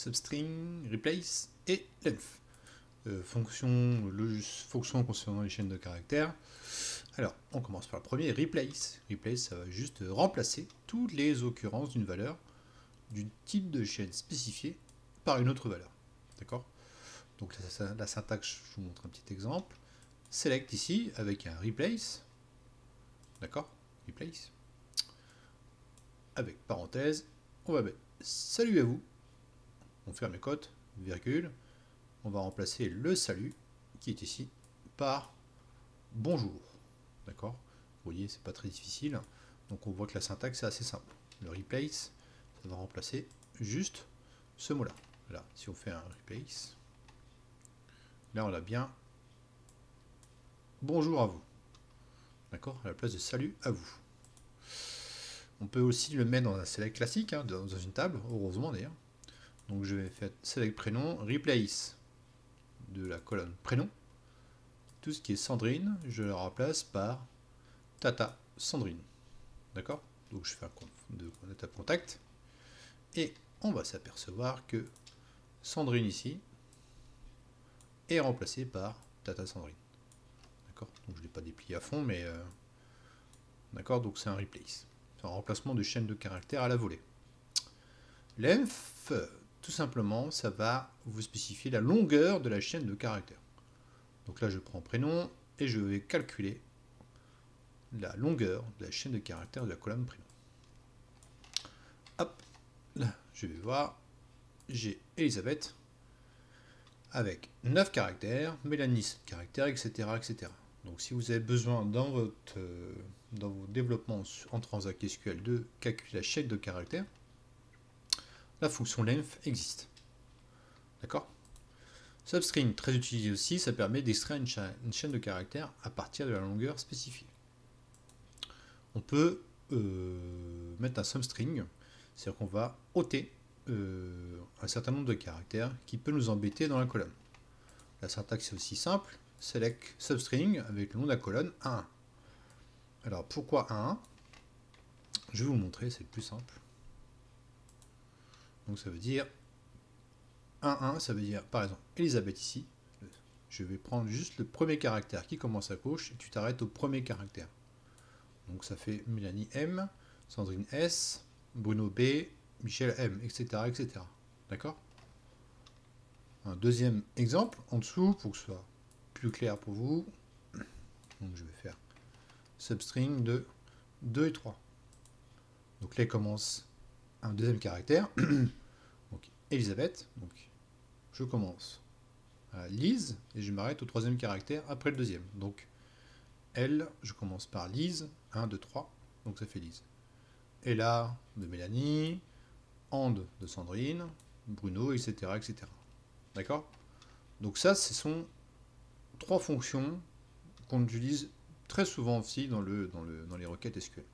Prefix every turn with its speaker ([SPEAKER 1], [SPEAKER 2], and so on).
[SPEAKER 1] substring, replace et length. Fonction concernant les chaînes de caractères. Alors, on commence par le premier, replace. Replace, ça va juste remplacer toutes les occurrences d'une valeur du type de chaîne spécifié par une autre valeur. D'accord? Donc la syntaxe, je vous montre un petit exemple. Select ici avec un replace. D'accord? Replace. Avec parenthèse, on va mettre salut à vous. On ferme les cotes, virgule. On va remplacer le salut qui est ici par bonjour. D'accord? Vous voyez, c'est pas très difficile. Donc on voit que la syntaxe est assez simple. Le replace, ça va remplacer juste ce mot-là. Voilà, si on fait un replace, là on a bien bonjour à vous. D'accord? À la place de salut à vous. On peut aussi le mettre dans un select classique, hein, dans une table, heureusement d'ailleurs. Donc je vais faire select prénom, replace de la colonne prénom. Tout ce qui est Sandrine, je le remplace par Tata Sandrine. D'accord? Donc je fais un étape contact. Et on va s'apercevoir que Sandrine ici est remplacée par Tata Sandrine. D'accord? Donc je ne l'ai pas déplié à fond, mais d'accord, donc c'est un replace. C'est un remplacement de chaîne de caractères à la volée. Length, tout simplement, ça va vous spécifier la longueur de la chaîne de caractères. Donc là, je prends prénom et je vais calculer la longueur de la chaîne de caractères de la colonne prénom. Hop, là, je vais voir, j'ai Elisabeth avec 9 caractères, Mélanie 7 caractères, etc., etc. Donc si vous avez besoin dans vos développements en Transact SQL de calculer la chaîne de caractères, la fonction length existe. D'accord? Substring, très utilisé aussi, ça permet d'extraire une chaîne de caractères à partir de la longueur spécifiée. On peut mettre un substring, c'est-à-dire qu'on va ôter un certain nombre de caractères qui peut nous embêter dans la colonne. La syntaxe est aussi simple, select substring avec le nom de la colonne 1. Alors pourquoi 1? Je vais vous montrer, c'est plus simple. Donc ça veut dire 1, ça veut dire par exemple Elisabeth ici. Je vais prendre juste le premier caractère qui commence à gauche et tu t'arrêtes au premier caractère. Donc ça fait Mélanie M, Sandrine S, Bruno B, Michel M, etc. etc. D'accord? Un deuxième exemple en dessous pour que ce soit plus clair pour vous. Donc je vais faire substring de 2 et 3. Donc là il commence un deuxième caractère. Donc Elisabeth. Donc je commence à Lise et je m'arrête au troisième caractère après le deuxième. Donc L, je commence par Lise, 1, 2, 3, donc ça fait Lise. Ella de Mélanie, And de Sandrine, Bruno, etc. etc. D'accord? Donc ça, ce sont 3 fonctions qu'on utilise très souvent aussi dans les requêtes SQL.